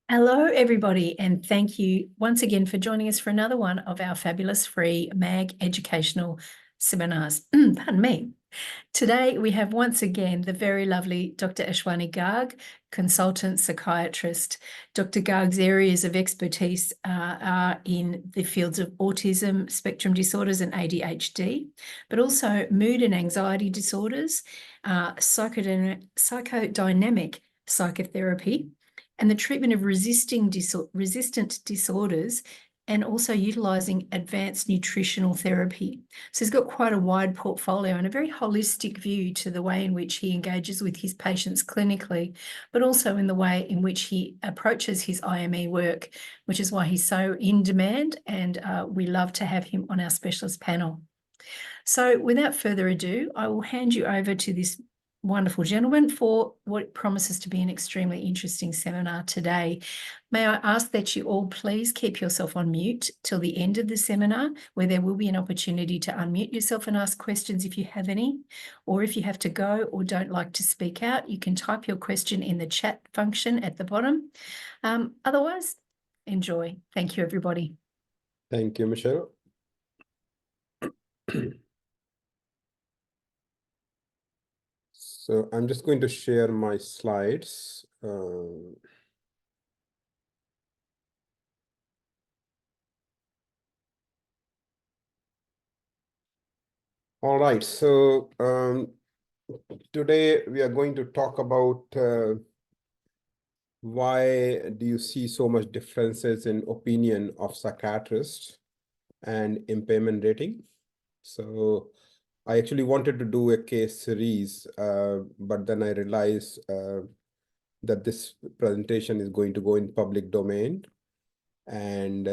Hello, everybody, and thank you once again for joining us for another one of our fabulous free MAG educational seminars. Pardon me. Today, we have once again the very lovely Dr. Ashwani Garg, Consultant Psychiatrist. Dr. Garg's areas of expertise are in the fields of autism, spectrum disorders, and ADHD, but also mood and anxiety disorders, psychodynamic psychotherapy, and the treatment of resistant disorders, and also utilising advanced nutritional therapy. So he's got quite a wide portfolio and a very holistic view to the way in which he engages with his patients clinically, but also in the way in which he approaches his IME work, which is why he's so in demand, and we love to have him on our specialist panel. So without further ado, I will hand you over to this wonderful gentleman for what promises to be an extremely interesting seminar today. May I ask that you all please keep yourself on mute till the end of the seminar, where there will be an opportunity to unmute yourself and ask questions if you have any, or if you have to go or don't like to speak out, you can type your question in the chat function at the bottom. Otherwise, enjoy. Thank you, everybody. Thank you, Michelle. So I'm just going to share my slides. All right, so today we are going to talk about why do you see so much differences in opinion of psychiatrists and impairment rating. So I actually wanted to do a case series, but then I realized that this presentation is going to go in public domain, and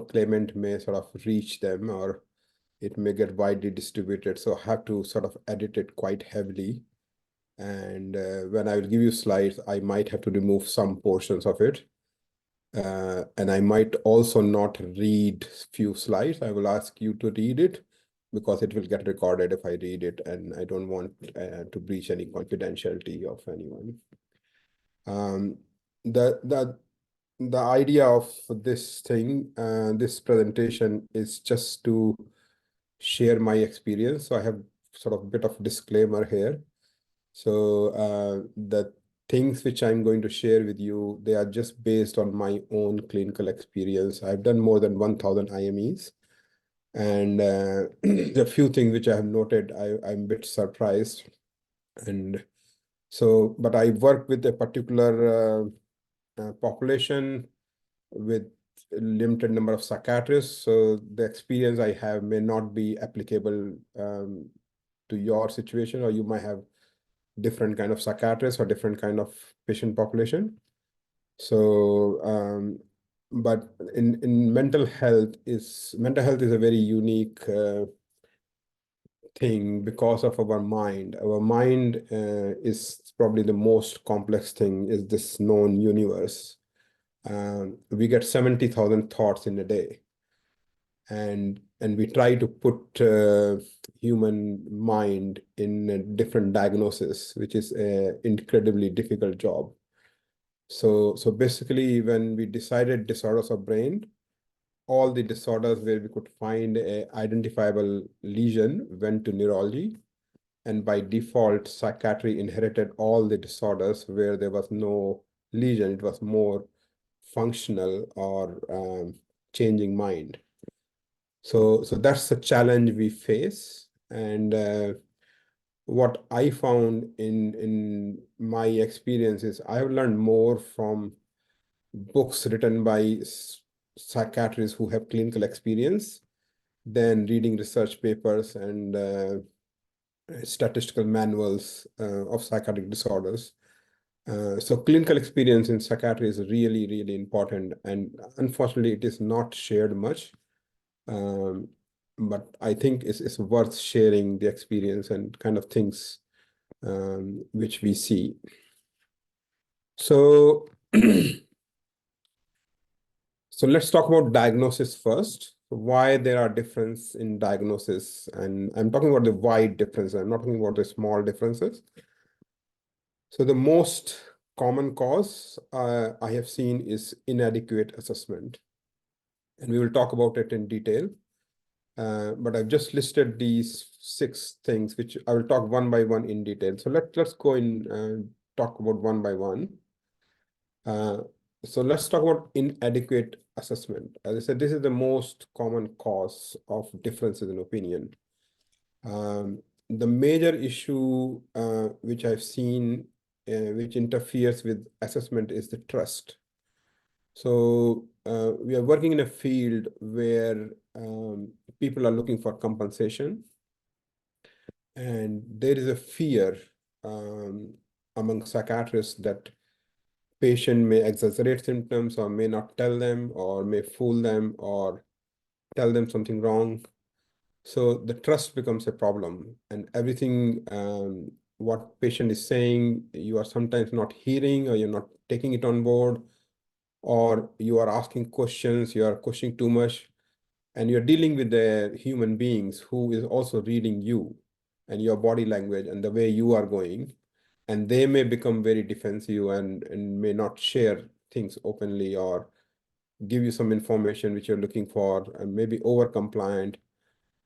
claimant may sort of reach them, or it may get widely distributed. So I have to sort of edit it quite heavily. And when I will give you slides, I might have to remove some portions of it. And I might also not read few slides. I will ask you to read it, because it will get recorded if I read it, and I don't want to breach any confidentiality of anyone. The idea of this thing, this presentation, is just to share my experience. So I have sort of a bit of disclaimer here. So the things which I'm going to share with you, they are just based on my own clinical experience. I've done more than 1,000 IMEs. And the few things which I have noted, I'm a bit surprised. And so, but I work with a particular population with a limited number of psychiatrists. So the experience I have may not be applicable to your situation, or you might have different kind of psychiatrists or different kind of patient population. So, but in mental health is a very unique thing because of our mind. Our mind is probably the most complex thing, is this known universe. We get 70,000 thoughts in a day, and we try to put human mind in a different diagnosis, which is an incredibly difficult job. So basically, when we decided disorders of brain, all the disorders where we could find a identifiable lesion went to neurology, and by default, psychiatry inherited all the disorders where there was no lesion. It was more functional or changing mind. So that's the challenge we face. And what I found in my experience is I've learned more from books written by psychiatrists who have clinical experience than reading research papers and statistical manuals of psychiatric disorders. So clinical experience in psychiatry is really, really important. And unfortunately, it is not shared much. But I think it's worth sharing the experience and kind of things which we see. So, so let's talk about diagnosis first. Why there are differences in diagnosis, and I'm talking about the wide difference. I'm not talking about the small differences. So the most common cause I have seen is inadequate assessment. And we will talk about it in detail. But I've just listed these 6 things, which I will talk one by one in detail. So let's go and talk about one by one. So let's talk about inadequate assessment. As I said, this is the most common cause of differences in opinion. The major issue which I've seen which interferes with assessment is the trust. So we are working in a field where people are looking for compensation, and there is a fear among psychiatrists that patient may exaggerate symptoms or may not tell them or may fool them or tell them something wrong. So the trust becomes a problem, and everything what patient is saying, you are sometimes not hearing or you're not taking it on board, or you are asking questions, you are questioning too much, and you're dealing with the human beings who is also reading you and your body language and the way you are going, and they may become very defensive and may not share things openly or give you some information which you're looking for, and maybe over compliant.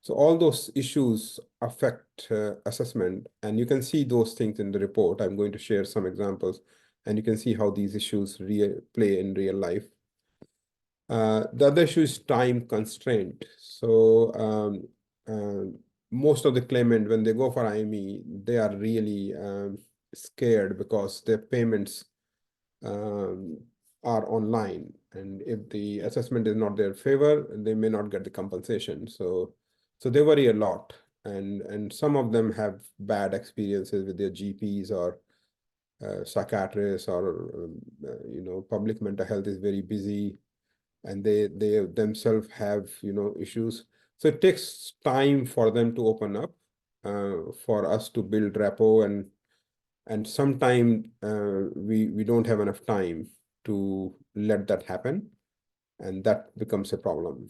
So all those issues affect assessment, and you can see those things in the report. I'm going to share some examples, and you can see how these issues play in real life. The other issue is time constraint. So most of the claimant, when they go for IME, they are really scared because their payments are online, and if the assessment is not their favor, they may not get the compensation. So they worry a lot, and some of them have bad experiences with their GPs or psychiatrists, or public mental health is very busy, and they themselves have issues. So it takes time for them to open up, for us to build rapport, and sometimes we don't have enough time to let that happen, and that becomes a problem.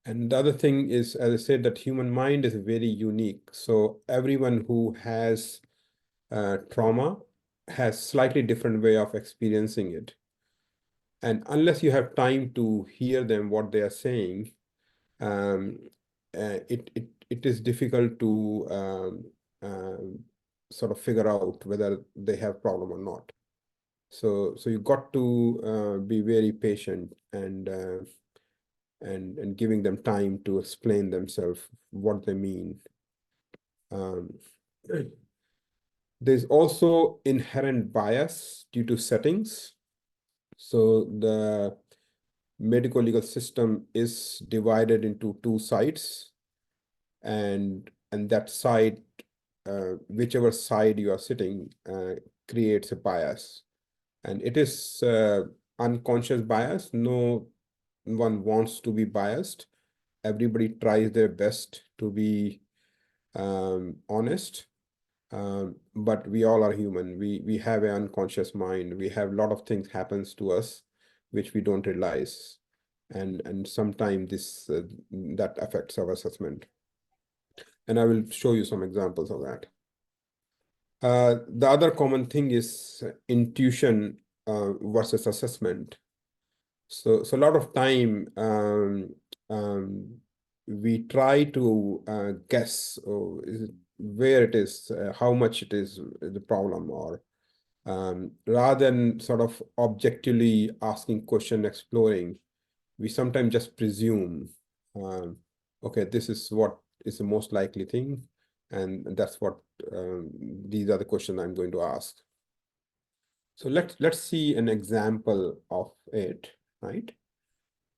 And the other thing is, as I said, that human mind is very unique. So everyone who has trauma has slightly different way of experiencing it. And unless you have time to hear them, what they are saying, it is difficult to sort of figure out whether they have problem or not. So you got to be very patient and giving them time to explain themselves what they mean. There's also inherent bias due to settings. So the medical legal system is divided into 2 sides, and that side, whichever side you are sitting, creates a bias, and it is unconscious bias. No one wants to be biased. Everybody tries their best to be honest, but we all are human. We have an unconscious mind. We have a lot of things happens to us which we don't realize, and sometimes this that affects our assessment. And I will show you some examples of that. The other common thing is intuition versus assessment. So a lot of time we try to guess where it is, how much it is the problem, or rather than sort of objectively asking question, exploring, we sometimes just presume, okay, this is what is the most likely thing, and that's what these are the questions I'm going to ask. So let's see an example of it, right?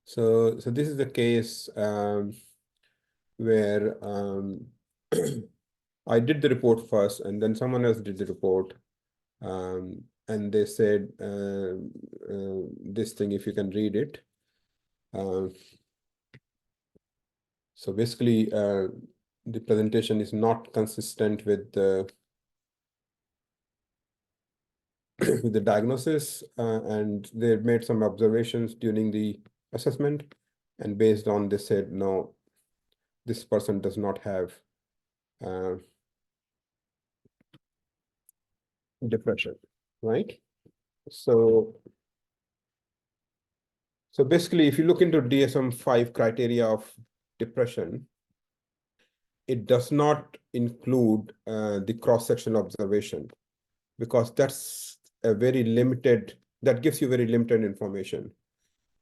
So this is the case where I did the report first, and then someone else did the report, and they said this thing, if you can read it. So basically, the presentation is not consistent with the with the diagnosis, and they made some observations during the assessment, and based on they said, no, this person does not have depression. right? So basically, if you look into DSM-5 criteria of depression, it does not include the cross-section observation, because that's a very limited, that gives you very limited information.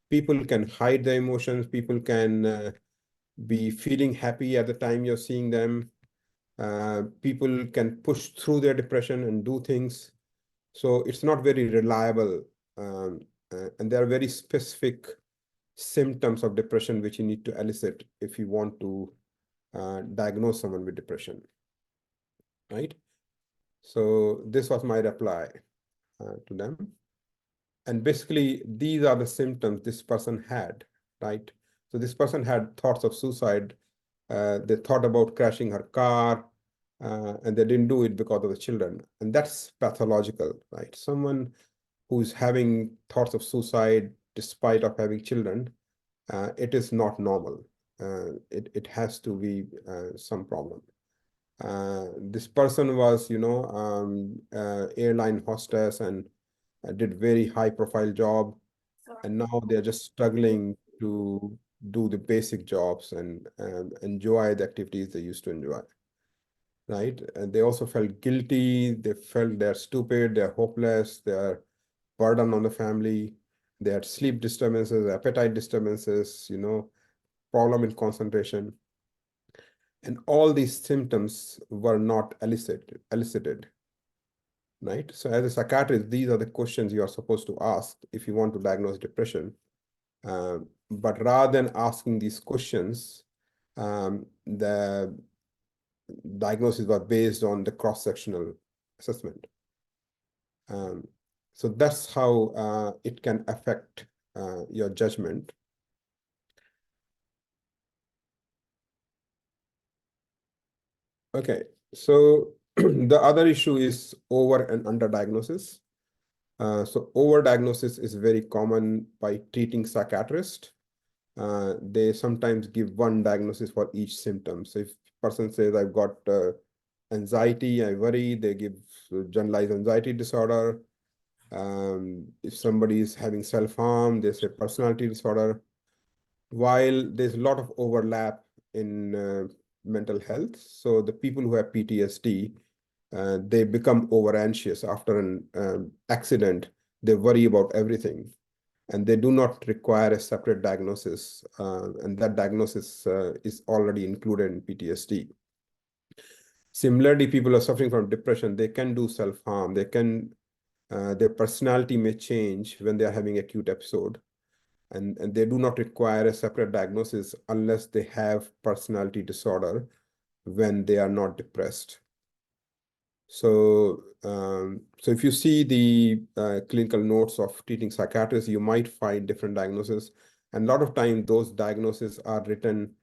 People can hide their emotions, people can be feeling happy at the time you're seeing them. People can push through their depression and do things. So it's not very reliable. And there are very specific symptoms of depression which you need to elicit if you want to diagnose someone with depression, right? So this was my reply to them. And basically, these are the symptoms this person had, right? So this person had thoughts of suicide. They thought about crashing her car, and they didn't do it because of the children. And that's pathological, right? Someone who's having thoughts of suicide despite of having children, it is not normal. It has to be some problem. This person was, airline hostess and did very high profile job. And now they're just struggling to do the basic jobs and enjoy the activities they used to enjoy, right? And they also felt guilty. They felt they're stupid, they're hopeless, they're burden on the family. They had sleep disturbances, appetite disturbances, problem in concentration. And all these symptoms were not elicited, right? So as a psychiatrist, these are the questions you are supposed to ask if you want to diagnose depression. But rather than asking these questions, the diagnosis was based on the cross-sectional assessment. So that's how it can affect your judgment. Okay, so the other issue is over and underdiagnosis. So overdiagnosis is very common by treating psychiatrists. They sometimes give one diagnosis for each symptom. So if person says, I've got anxiety, I worry, they give generalized anxiety disorder. If somebody is having self-harm, they say personality disorder. While there's a lot of overlap in mental health, so the people who have PTSD, they become over anxious after an accident. They worry about everything, and they do not require a separate diagnosis, and that diagnosis is already included in PTSD. Similarly, people who are suffering from depression, they can do self-harm. They can, their personality may change when they are having acute episode, and they do not require a separate diagnosis unless they have personality disorder when they are not depressed. So, so if you see the clinical notes of treating psychiatrists, you might find different diagnoses. And a lot of time, those diagnoses are written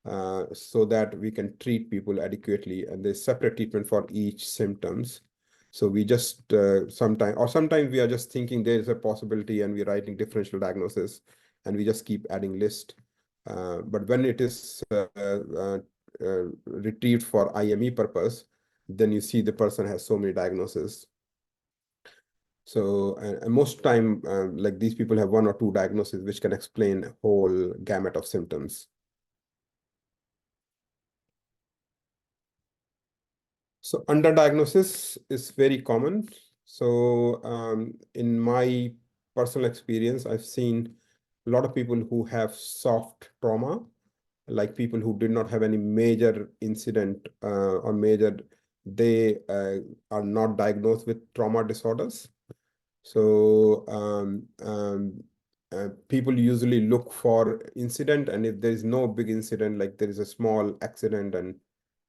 so that we can treat people adequately, and there's separate treatment for each symptoms. So we just sometimes we are just thinking there is a possibility, and we're writing differential diagnosis, and we just keep adding list. But when it is retrieved for IME purpose, then you see the person has so many diagnoses. So, and most time, like these people have one or two diagnoses, which can explain a whole gamut of symptoms. So underdiagnosis is very common. So in my personal experience, I've seen a lot of people who have soft trauma, like people who did not have any major incident or major, they are not diagnosed with trauma disorders. So people usually look for incident, and if there is no big incident, like there is a small accident and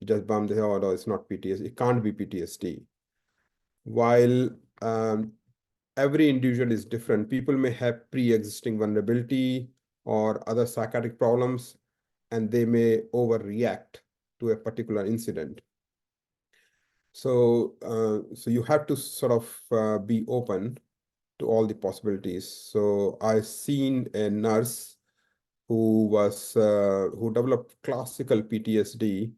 you just bump the head, oh, no, it's not PTSD. It can't be PTSD. While every individual is different, people may have pre-existing vulnerability or other psychiatric problems, and they may overreact to a particular incident. So, so you have to sort of be open to all the possibilities. So I've seen a nurse who was who developed classical PTSD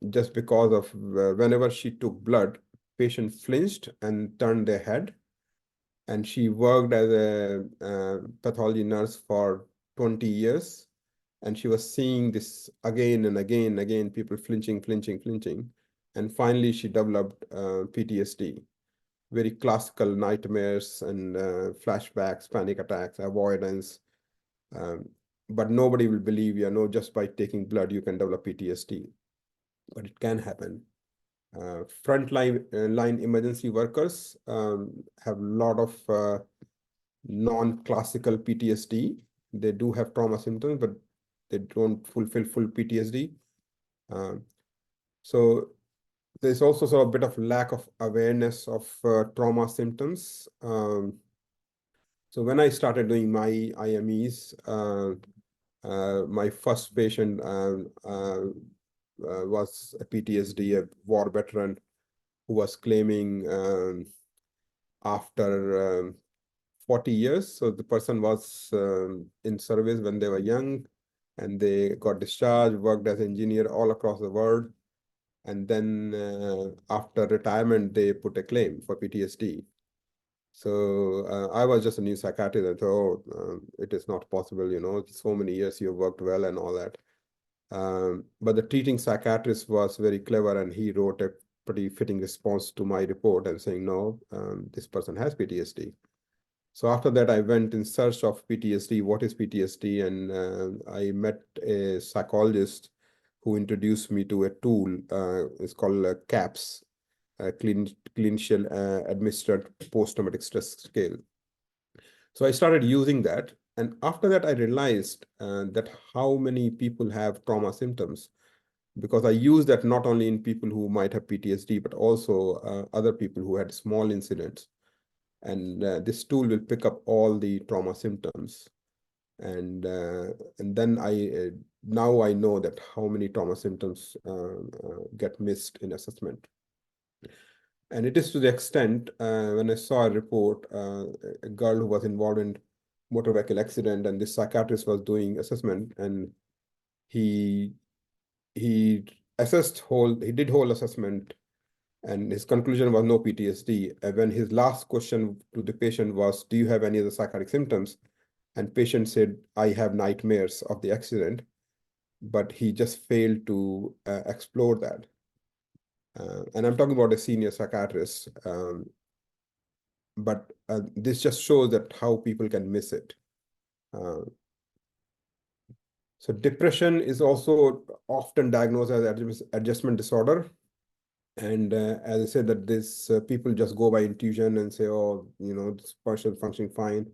just because of whenever she took blood, patient flinched and turned their head. And she worked as a pathology nurse for 20 years. And she was seeing this again and again and again, people flinching. And finally, she developed PTSD, very classical nightmares and flashbacks, panic attacks, avoidance. But nobody will believe you, just by taking blood, you can develop PTSD. But it can happen. Frontline line emergency workers have a lot of non-classical PTSD. They do have trauma symptoms, but they don't fulfill full PTSD. So there's also sort of a bit of lack of awareness of trauma symptoms. So when I started doing my IMEs, my first patient was a PTSD, a war veteran, who was claiming after 40 years. So the person was in service when they were young, and they got discharged, worked as an engineer all across the world. And then after retirement, they put a claim for PTSD. So I was just a new psychiatrist. I thought, it is not possible, so many years you've worked well and all that. But the treating psychiatrist was very clever, and he wrote a pretty fitting response to my report and saying, no, this person has PTSD. So after that, I went in search of PTSD. What is PTSD? And I met a psychologist who introduced me to a tool. It's called CAPS, Clinician Administered Post-Traumatic Stress Scale. So I started using that. And after that, I realized that how many people have trauma symptoms, because I use that not only in people who might have PTSD, but also other people who had small incidents. And this tool will pick up all the trauma symptoms. And then now I know that how many trauma symptoms get missed in assessment. And it is to the extent when I saw a report, a girl who was involved in motor vehicle accident, and this psychiatrist was doing assessment, and he did whole assessment, and his conclusion was no PTSD. And when his last question to the patient was, do you have any other psychotic symptoms? And patient said, I have nightmares of the accident, but he just failed to explore that. And I'm talking about a senior psychiatrist, but this just shows that how people can miss it. So depression is also often diagnosed as adjustment disorder. And as I said, that this people just go by intuition and say, oh, this person is functioning fine.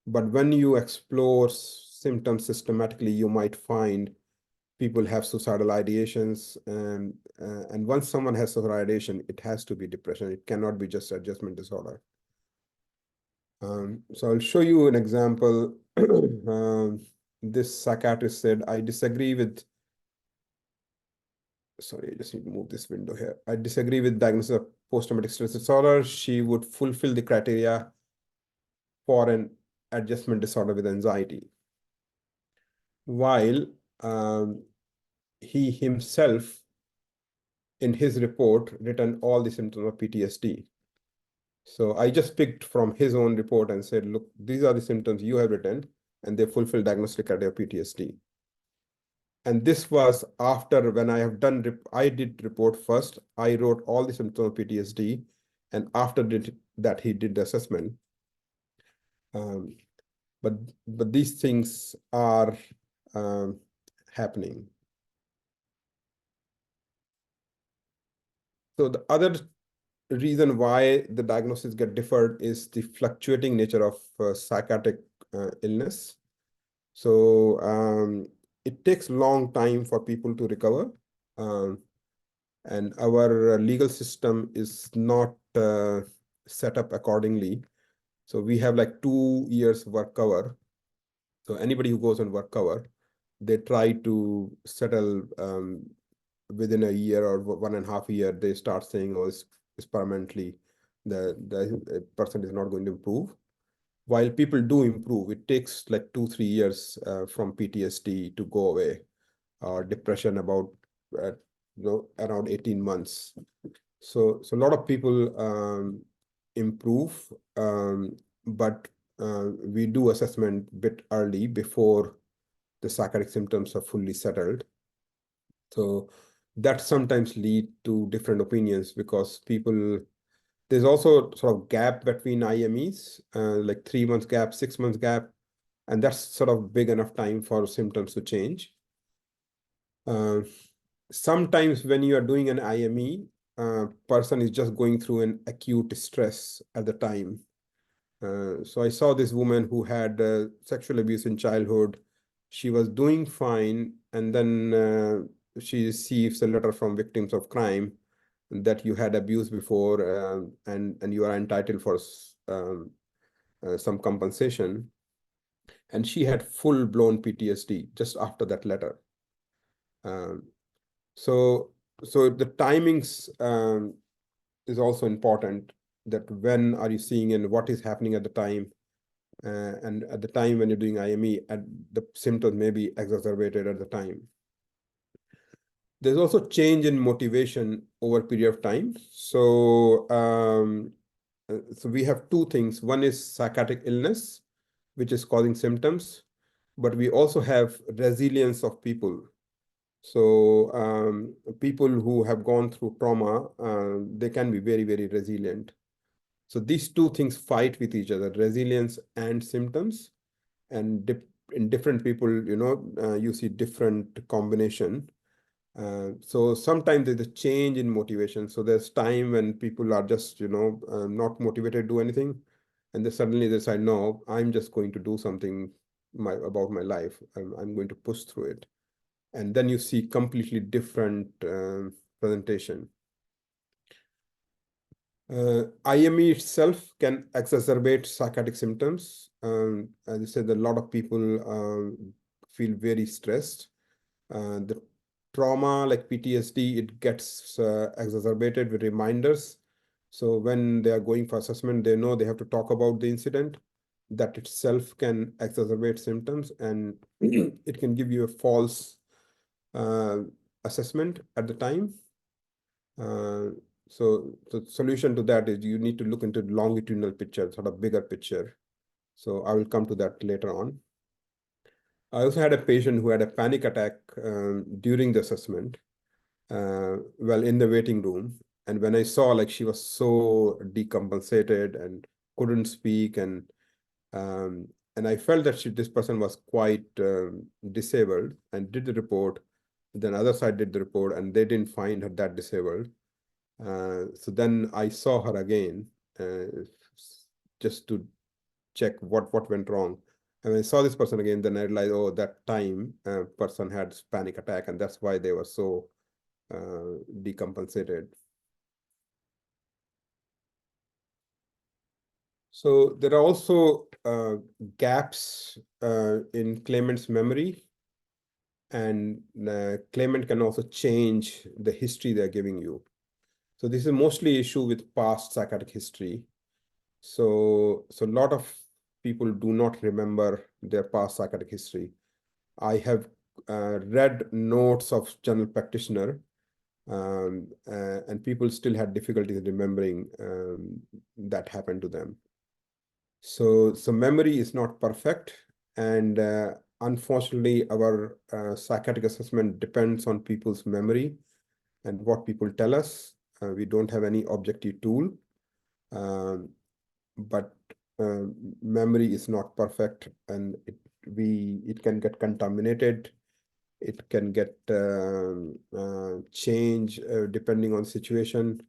But when you explore symptoms systematically, you might find people have suicidal ideations. And once someone has suicidal ideation, it has to be depression. It cannot be just adjustment disorder. So I'll show you an example. This psychiatrist said, I disagree with, sorry, I just need to move this window here. I disagree with diagnosis of post-traumatic stress disorder. She would fulfill the criteria for an adjustment disorder with anxiety. While he himself, in his report, written all the symptoms of PTSD. So I just picked from his own report and said, look, these are the symptoms you have written, and they fulfill diagnostic criteria of PTSD. And this was after, when I have done, I did report first, I wrote all the symptoms of PTSD, and after that, he did the assessment. But these things are happening. So the other reason why the diagnosis get deferred is the fluctuating nature of psychiatric illness. So it takes long time for people to recover. And our legal system is not set up accordingly. So we have like 2 years work cover. So anybody who goes on work cover, they try to settle within a year or 1.5 years. They start saying, oh, it's permanently, the person is not going to improve. While people do improve, it takes like 2-3 years from PTSD to go away, or depression about around 18 months. So a lot of people improve, but we do assessment a bit early before the psychotic symptoms are fully settled. So that sometimes lead to different opinions because people, there's also sort of gap between IMEs, like 3 months gap, 6 months gap, and that's sort of big enough time for symptoms to change. Sometimes when you are doing an IME, person is just going through an acute stress at the time. So I saw this woman who had sexual abuse in childhood. She was doing fine, and then she receives a letter from victims of crime that you had abuse before, and you are entitled for some compensation. And she had full-blown PTSD just after that letter. So the timings is also important, that when are you seeing and what is happening at the time. And at the time when you're doing IME, the symptoms may be exacerbated at the time. There's also change in motivation over a period of time. So we have two things. One is psychiatric illness, which is causing symptoms, but we also have resilience of people. So people who have gone through trauma, they can be very, very resilient. So these two things fight with each other, resilience and symptoms. And in different people, you see different combination. So sometimes there's a change in motivation. So there's time when people are just, not motivated to do anything. And then suddenly they decide, no, I'm just going to do something about my life. I'm going to push through it. And then you see completely different presentation. IME itself can exacerbate psychotic symptoms. As I said, a lot of people feel very stressed. The trauma like PTSD, it gets exacerbated with reminders. So when they are going for assessment, they know they have to talk about the incident. That itself can exacerbate symptoms, and it can give you a false assessment at the time. So the solution to that is you need to look into the longitudinal picture, sort of bigger picture. So I will come to that later on. I also had a patient who had a panic attack during the assessment, well, in the waiting room. And when I saw, like, she was so decompensated and couldn't speak, and I felt that this person was quite disabled, and did the report. Then other side did the report, and they didn't find her that disabled. So then I saw her again, just to check what went wrong. And when I saw this person again, then I realized, oh, that time person had panic attack, and that's why they were so decompensated. So there are also gaps in claimant's memory, and claimant can also change the history they're giving you. So this is mostly issue with past psychiatric history. So a lot of people do not remember their past psychiatric history. I have read notes of general practitioner, and people still had difficulties remembering that happened to them. So memory is not perfect, and unfortunately, our psychiatric assessment depends on people's memory and what people tell us. We don't have any objective tool, but memory is not perfect, and it can get contaminated. It can get change depending on situation.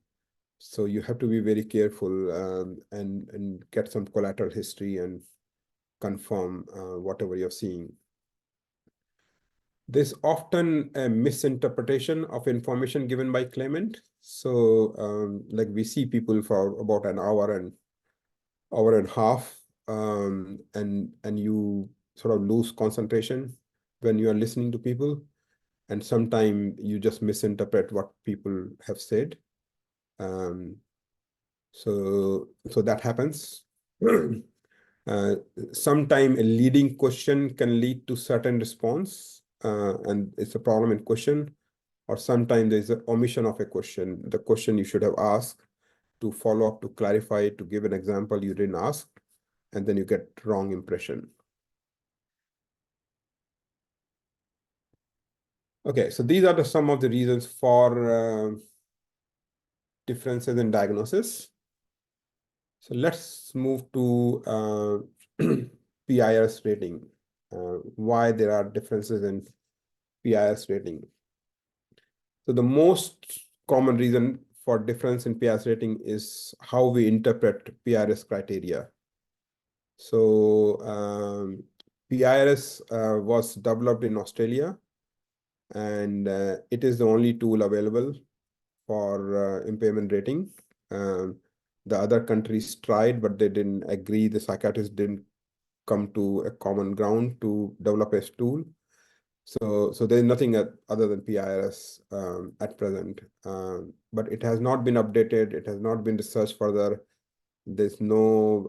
So you have to be very careful, and get some collateral history and confirm whatever you're seeing. There's often a misinterpretation of information given by claimant. So like we see people for about an hour and a half, and you sort of lose concentration when you are listening to people, and sometimes you just misinterpret what people have said. So that happens. Sometimes a leading question can lead to certain response, and it's a problem in question. or sometimes there's an omission of a question. The question you should have asked to follow up, to clarify, to give an example you didn't ask, and then you get wrong impression. Okay, so these are some of the reasons for differences in diagnosis. So let's move to PIRS rating. Why there are differences in PIRS rating. So the most common reason for difference in PIRS rating is how we interpret PIRS criteria. So PIRS was developed in Australia, and it is the only tool available for impairment rating. The other countries tried, but they didn't agree. The psychiatrists didn't come to a common ground to develop a tool. So there's nothing other than PIRS at present. But it has not been updated. It has not been researched further. There's no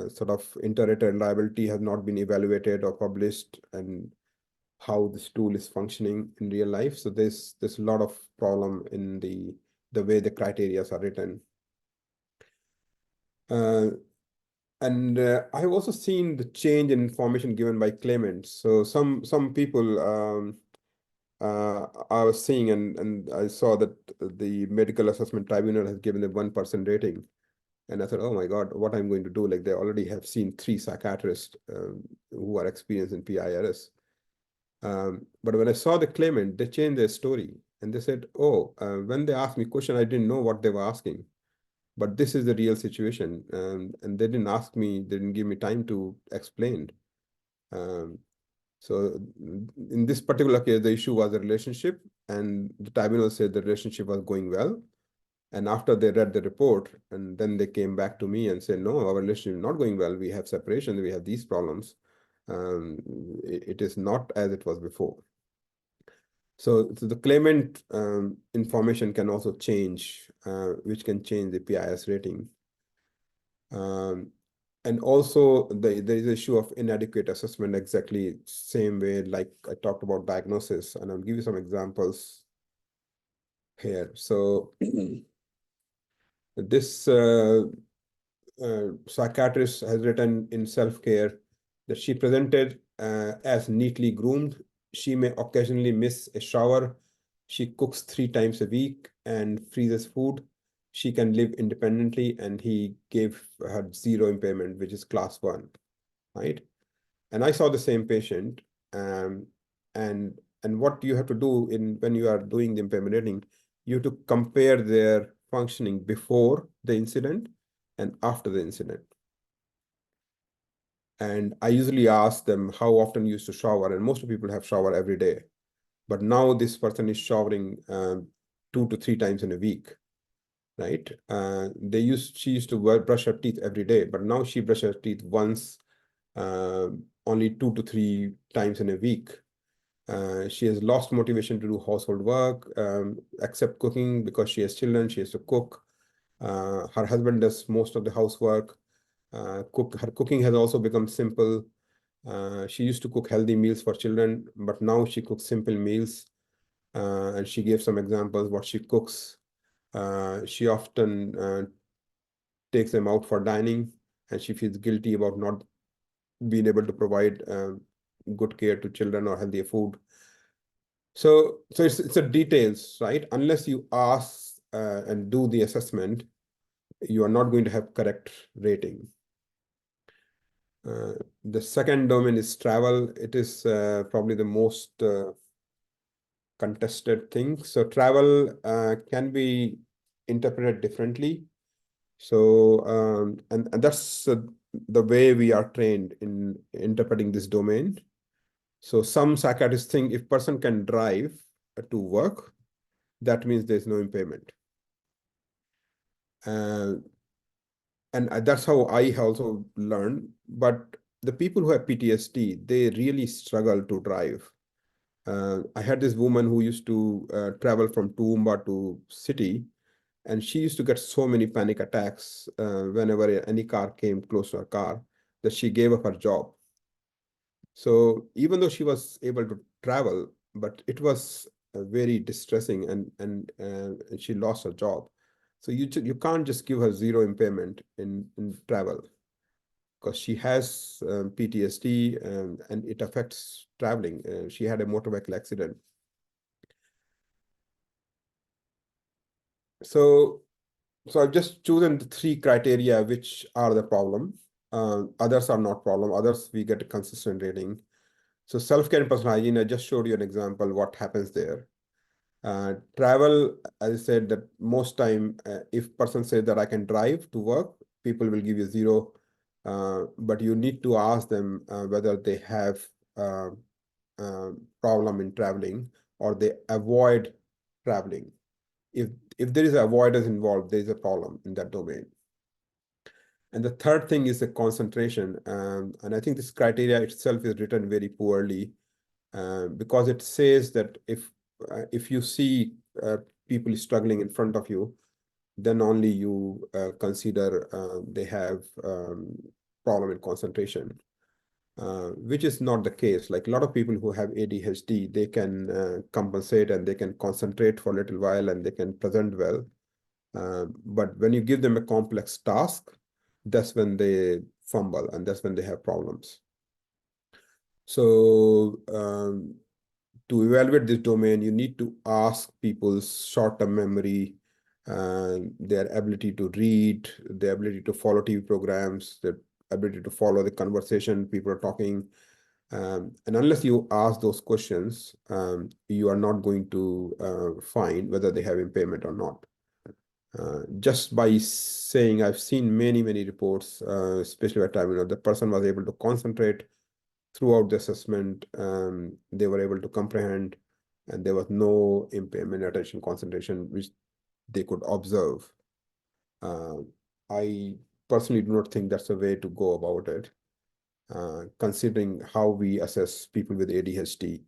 sort of inter-rater reliability has not been evaluated or published, and how this tool is functioning in real life. So there's a lot of problem in the way the criteria are written. And I've also seen the change in information given by claimants. So some people I was seeing, and I saw that the Medical Assessment Tribunal has given a 1% rating. And I thought, oh my God, what I'm going to do? Like, they already have seen 3 psychiatrists who are experienced in PIRS. But when I saw the claimant, they changed their story. And they said, oh, when they asked me question, I didn't know what they were asking. But this is the real situation. And they didn't ask me, they didn't give me time to explain. So in this particular case, the issue was a relationship, and the tribunal said the relationship was going well. And after they read the report, and then they came back to me and said, no, our relationship is not going well. We have separation, we have these problems. It is not as it was before. So the claimant information can also change, which can change the PIS rating. And also there is the issue of inadequate assessment, exactly same way like I talked about diagnosis, and I'll give you some examples here. So this psychiatrist has written in Self-Care that she presented as neatly groomed. She may occasionally miss a shower. She cooks 3 times a week and freezes food. She can live independently, and he gave her 0 impairment, which is class 1, right? And I saw the same patient, and what you have to do when you are doing the impairment rating, you have to compare their functioning before the incident and after the incident. And I usually ask them how often you used to shower, and most people have shower every day. But now this person is showering 2 to 3 times in a week, right? She used to brush her teeth every day, but now she brushes her teeth once, only 2 to 3 times in a week. She has lost motivation to do household work, except cooking, because she has children, she has to cook. Her husband does most of the housework. Her cooking has also become simple. She used to cook healthy meals for children, but now she cooks simple meals. And she gave some examples what she cooks. She often takes them out for dining, and she feels guilty about not being able to provide good care to children or healthier food. So it's a details, right? Unless you ask and do the assessment, you are not going to have correct rating. The second domain is travel. It is probably the most contested thing. So travel can be interpreted differently. So and that's the way we are trained in interpreting this domain. So some psychiatrists think if person can drive to work, that means there's no impairment. And that's how I also learned. But the people who have PTSD, they really struggle to drive. I had this woman who used to travel from Toowoomba to city, and she used to get so many panic attacks whenever any car came close to her car, that she gave up her job. So even though she was able to travel, but it was very distressing, and she lost her job. So you can't just give her zero impairment in travel, because she has PTSD, and it affects traveling. She had a motorbike accident. So I've just chosen the 3 criteria which are the problem. Others are not problem. Others we get a consistent rating. So self-care and personal hygiene, I just showed you an example what happens there. Travel, as I said, that most time, if person says that I can drive to work, people will give you 0. But you need to ask them whether they have problem in traveling, or they avoid traveling. If there is avoidance involved, there is a problem in that domain. And the third thing is the concentration. And I think this criteria itself is written very poorly, because it says that if you see people struggling in front of you, then only you consider they have problem in concentration, which is not the case. Like a lot of people who have ADHD, they can compensate and they can concentrate for a little while and they can present well. But when you give them a complex task, that's when they fumble and that's when they have problems. So to evaluate this domain, you need to ask people's short-term memory, their ability to read, their ability to follow TV programs, their ability to follow the conversation people are talking. And unless you ask those questions, you are not going to find whether they have impairment or not. Just by saying, I've seen many reports, especially at time, the person was able to concentrate throughout the assessment, they were able to comprehend, and there was no impairment, attention, concentration, which they could observe. I personally do not think that's a way to go about it, considering how we assess people with ADHD.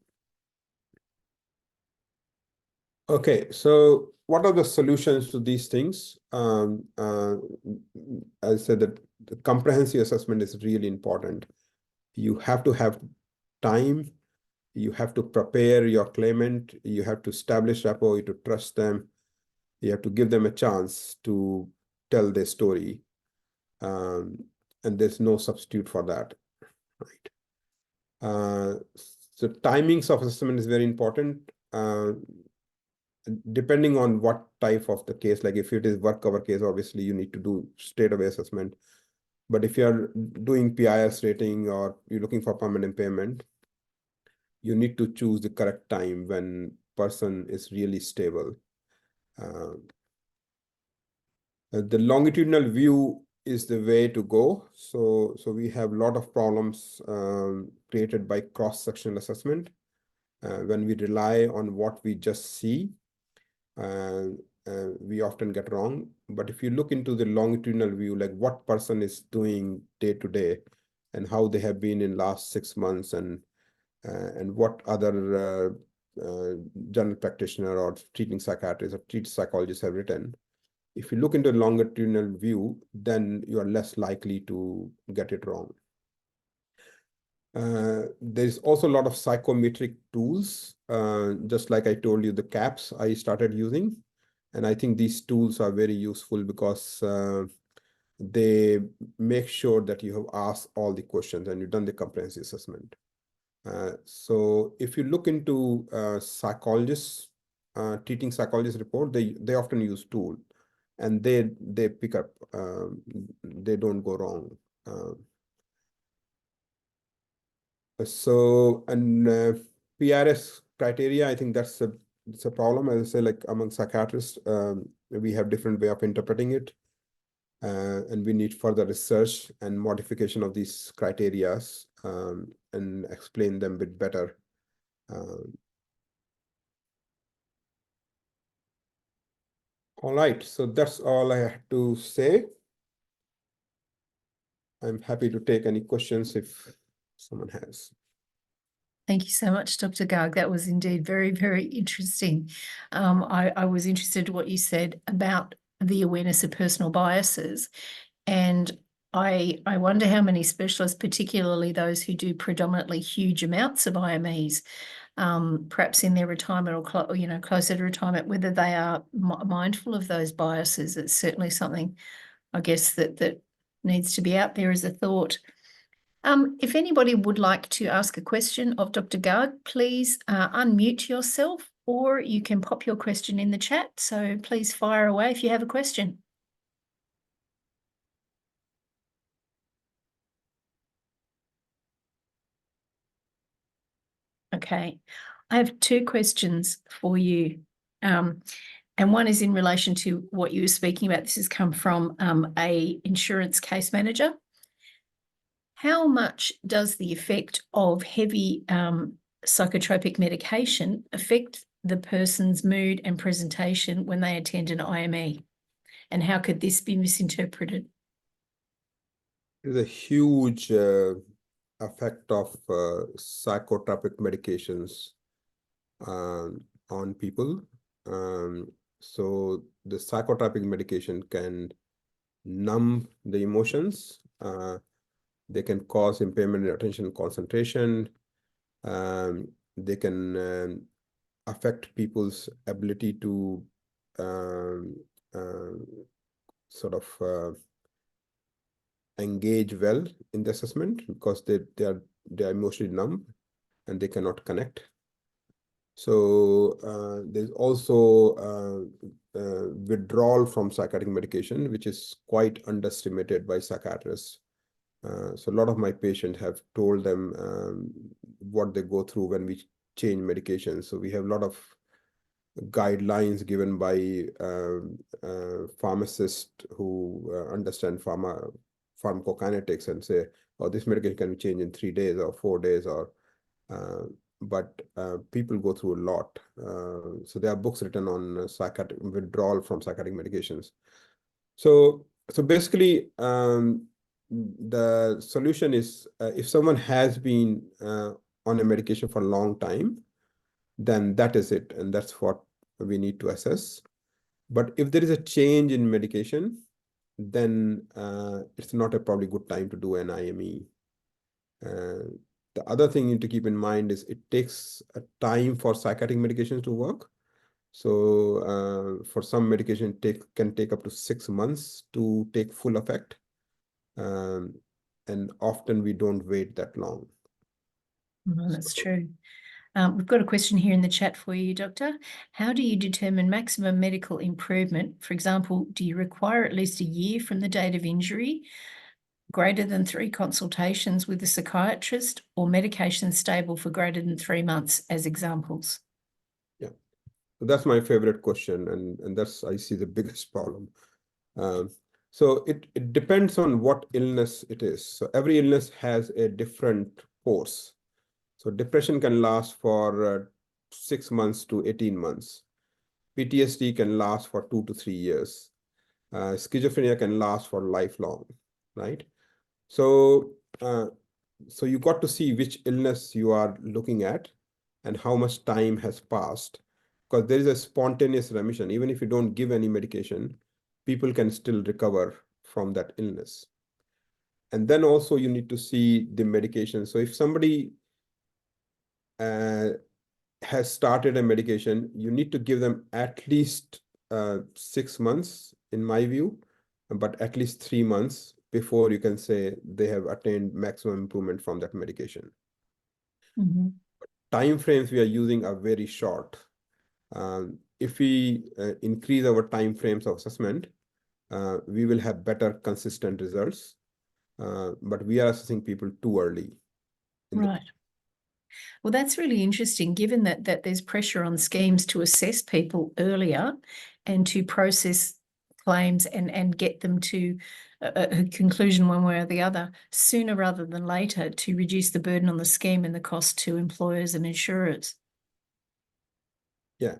Okay, so what are the solutions to these things? I said that the comprehensive assessment is really important. You have to have time. You have to prepare your claimant. You have to establish rapport. You have to trust them. You have to give them a chance to tell their story. And there's no substitute for that, right? So timings of assessment is very important. Depending on what type of the case, like if it is work cover case, obviously you need to do straight away assessment. But if you're doing PIRS rating or you're looking for permanent impairment, you need to choose the correct time when person is really stable. The longitudinal view is the way to go. So we have a lot of problems created by cross-sectional assessment. When we rely on what we just see, we often get wrong. But if you look into the longitudinal view, like what person is doing day to day and how they have been in last 6 months, and what other general practitioner or treating psychiatrists or treating psychologists have written, if you look into the longitudinal view, then you are less likely to get it wrong. There's also a lot of psychometric tools, just like I told you, the CAPS I started using. And I think these tools are very useful because they make sure that you have asked all the questions and you've done the comprehensive assessment. So if you look into psychologists, treating psychologist report, they often use tool, and they pick up, they don't go wrong. So, and PRS criteria, I think it's a problem. As I say, like among psychiatrists, we have different way of interpreting it, and we need further research and modification of these criteria, and explain them a bit better. All right, so that's all I have to say. I'm happy to take any questions if someone has. Thank you so much, Dr. Garg. That was indeed very, very interesting. I was interested in what you said about the awareness of personal biases. And I wonder how many specialists, particularly those who do predominantly huge amounts of IMEs, perhaps in their retirement or closer to retirement, whether they are mindful of those biases. It's certainly something, I guess, that needs to be out there as a thought. If anybody would like to ask a question of Dr. Garg, please unmute yourself, or you can pop your question in the chat. So please fire away if you have a question. Okay, I have two questions for you. And one is in relation to what you were speaking about. This has come from a insurance case manager. How much does the effect of heavy psychotropic medication affect the person's mood and presentation when they attend an IME? And how could this be misinterpreted? There's a huge effect of psychotropic medications on people. So the psychotropic medication can numb the emotions. They can cause impairment in attention and concentration. They can affect people's ability to sort of engage well in the assessment, because they are emotionally numb and they cannot connect. So there's also withdrawal from psychiatric medication, which is quite underestimated by psychiatrists. So a lot of my patients have told them what they go through when we change medications. So we have a lot of guidelines given by pharmacists who understand pharmacokinetics and say, oh, this medication can change in 3 days or 4 days, or but people go through a lot. So there are books written on psychiatric withdrawal from psychiatric medications. So basically, the solution is if someone has been on a medication for a long time, then that is it, and that's what we need to assess. But if there is a change in medication, then it's not a probably good time to do an IME. The other thing you need to keep in mind is it takes a time for psychiatric medications to work. So for some medication, can take up to 6 months to take full effect. And often we don't wait that long. Well, that's true. We've got a question here in the chat for you, Doctor. How do you determine maximum medical improvement? For example, do you require at least a year from the date of injury, greater than 3 consultations with a psychiatrist, or medication stable for greater than 3 months as examples? Yeah, that's my favorite question, and that's, I see, the biggest problem. So it depends on what illness it is. So every illness has a different course. So depression can last for 6 months to 18 months. PTSD can last for 2 to 3 years. Schizophrenia can last for lifelong, right? So you got to see which illness you are looking at and how much time has passed, because there is a spontaneous remission. Even if you don't give any medication, people can still recover from that illness. And then also you need to see the medication. So if somebody has started a medication, you need to give them at least 6 months, in my view, but at least 3 months before you can say they have attained maximum improvement from that medication. Mm-hmm. Time frames we are using are very short. If we increase our time frames of assessment, we will have better consistent results. But we are assessing people too early. Right. Well, that's really interesting, given that there's pressure on schemes to assess people earlier and to process claims and get them to a conclusion one way or the other sooner rather than later, to reduce the burden on the scheme and the cost to employers and insurers. Yeah.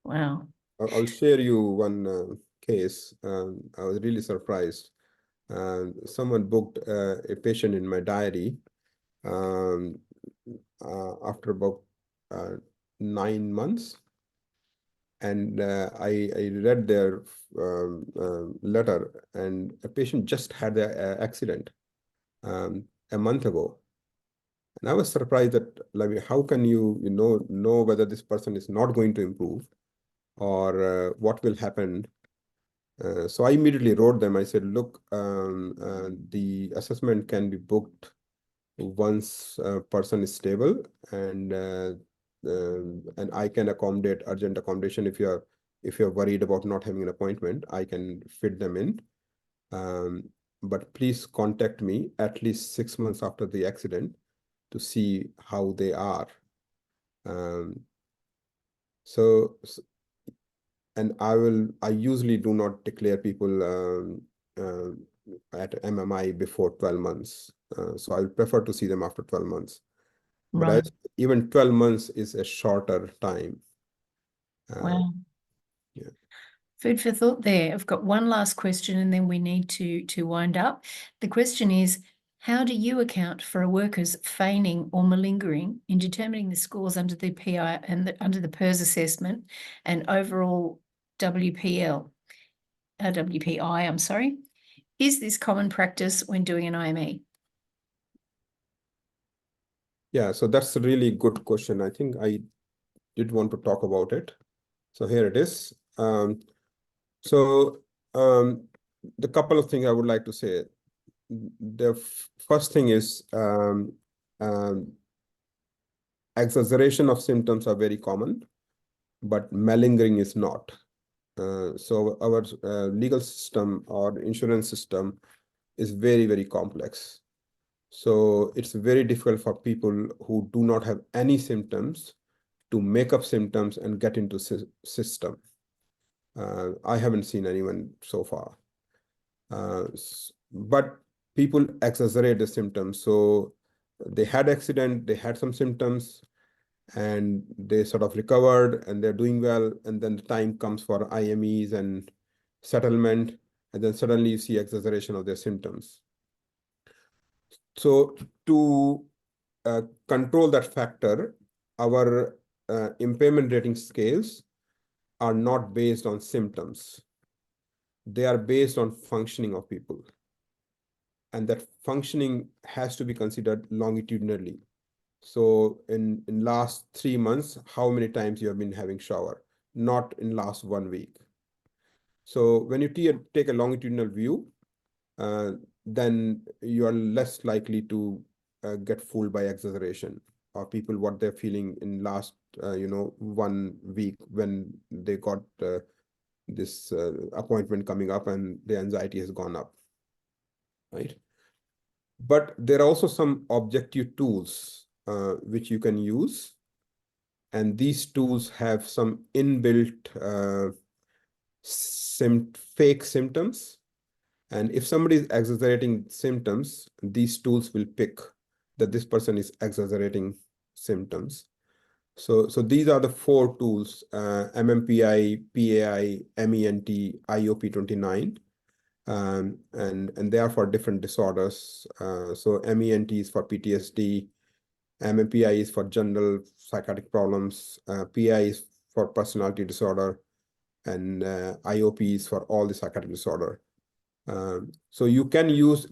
Wow. I'll share you one case. I was really surprised. Someone booked a patient in my diary after about 9 months. And I read their letter, and a patient just had an accident a month ago. And I was surprised that, like, how can you know whether this person is not going to improve, or what will happen? So I immediately wrote them. I said, look, the assessment can be booked once a person is stable, and I can accommodate urgent accommodation. If you're worried about not having an appointment, I can fit them in. But please contact me at least 6 months after the accident to see how they are. So, and I usually do not declare people at MMI before 12 months. So I prefer to see them after 12 months. But Right. even 12 months is a shorter time. Wow. Yeah. Food for thought there. I've got one last question and then we need to wind up. The question is, how do you account for a worker's feigning or malingering in determining the scores under the PI and under the PIRS assessment and overall WPI, I'm sorry. Is this common practice when doing an IME? Yeah, so that's a really good question. I think I did want to talk about it. So here it is. The couple of things I would like to say. The first thing is exaggeration of symptoms are very common, but malingering is not. So our legal system or insurance system is very, very complex. So it's very difficult for people who do not have any symptoms to make up symptoms and get into system. I haven't seen anyone so far. But people exaggerate the symptoms. So they had accident, they had some symptoms, and they sort of recovered and they're doing well. And then the time comes for IMEs and settlement, and then suddenly you see exaggeration of their symptoms. So to control that factor, our impairment rating scales are not based on symptoms. They are based on functioning of people. And that functioning has to be considered longitudinally. So in last 3 months, how many times you have been having shower, not in last 1 week. So when you take a longitudinal view, then you are less likely to get fooled by exaggeration, or people what they're feeling in last 1 week when they got this appointment coming up and the anxiety has gone up, right? But there are also some objective tools which you can use, and these tools have some inbuilt fake symptoms. And if somebody is exaggerating symptoms, these tools will pick that this person is exaggerating symptoms. So these are the 4 tools: MMPI, PAI, MENT, IOP29, and they are for different disorders. So MENT is for PTSD, MMPI is for general psychiatric problems, PI is for personality disorder, and IOP is for all the psychiatric disorder. So you can use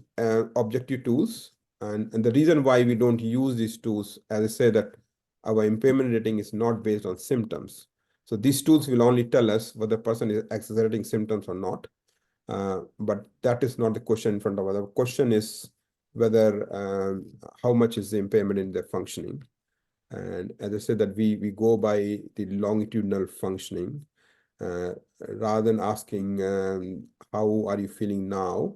objective tools, and the reason why we don't use these tools, as I say, that our impairment rating is not based on symptoms. So these tools will only tell us whether the person is exaggerating symptoms or not. But that is not the question in front of us. The question is whether how much is the impairment in their functioning. And as I said, that we go by the longitudinal functioning. Rather than asking how are you feeling now,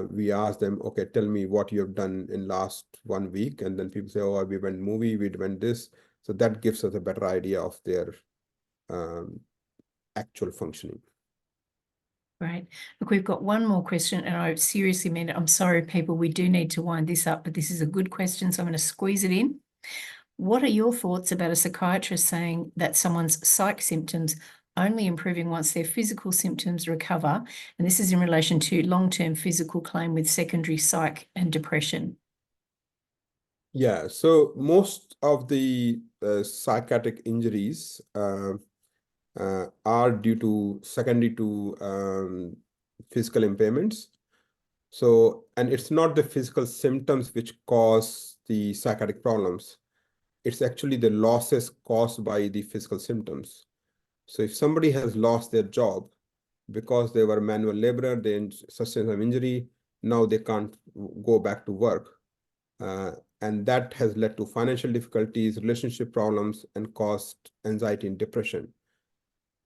we ask them, okay, tell me what you have done in last 1 week, and then people say, oh, we went movie, we went this. So that gives us a better idea of their actual functioning. Right. Look, we've got one more question, and I seriously mean it. I'm sorry, people, we do need to wind this up, but this is a good question, so I'm going to squeeze it in. What are your thoughts about a psychiatrist saying that someone's psych symptoms only improving once their physical symptoms recover? And this is in relation to long-term physical claim with secondary psych and depression. Yeah, so most of the psychiatric injuries are due to secondary to physical impairments. So, and it's not the physical symptoms which cause the psychiatric problems. It's actually the losses caused by the physical symptoms. So if somebody has lost their job because they were manual laborer, they sustained some injury, now they can't go back to work. And that has led to financial difficulties, relationship problems, and caused anxiety and depression.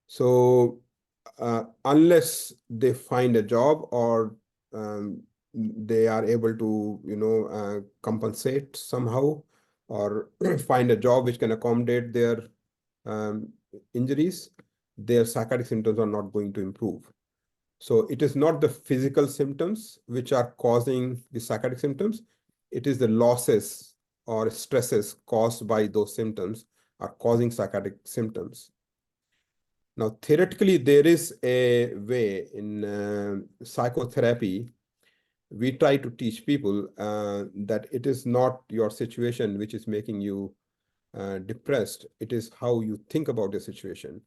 So unless they find a job or they are able to, compensate somehow or find a job which can accommodate their injuries, their psychiatric symptoms are not going to improve. So it is not the physical symptoms which are causing the psychiatric symptoms. It is the losses or stresses caused by those symptoms are causing psychiatric symptoms. Now, theoretically, there is a way in psychotherapy. We try to teach people that it is not your situation which is making you depressed. It is how you think about the situation.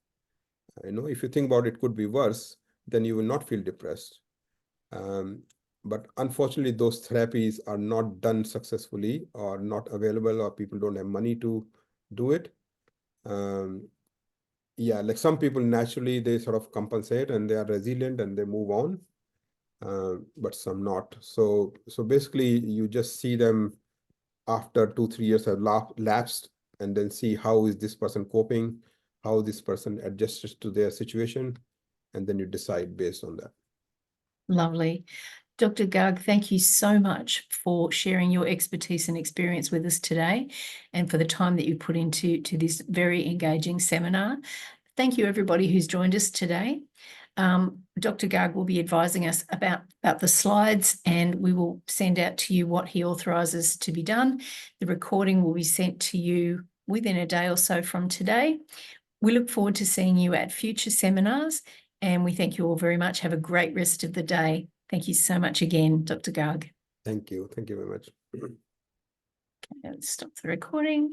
If you think about it could be worse, then you will not feel depressed. But unfortunately, those therapies are not done successfully or not available, or people don't have money to do it. Yeah, like some people naturally, they sort of compensate and they are resilient and they move on, but some not. So basically, you just see them after 2-3 years have lapsed, and then see how is this person coping, how this person adjusts to their situation, and then you decide based on that. Lovely. Dr. Garg, thank you so much for sharing your expertise and experience with us today, and for the time that you put into this very engaging seminar. Thank you, everybody who's joined us today. Dr. Garg will be advising us about the slides, and we will send out to you what he authorises to be done. The recording will be sent to you within a day or so from today. We look forward to seeing you at future seminars, and we thank you all very much. Have a great rest of the day. Thank you so much again, Dr. Garg. Thank you. Thank you very much. Okay, let's stop the recording.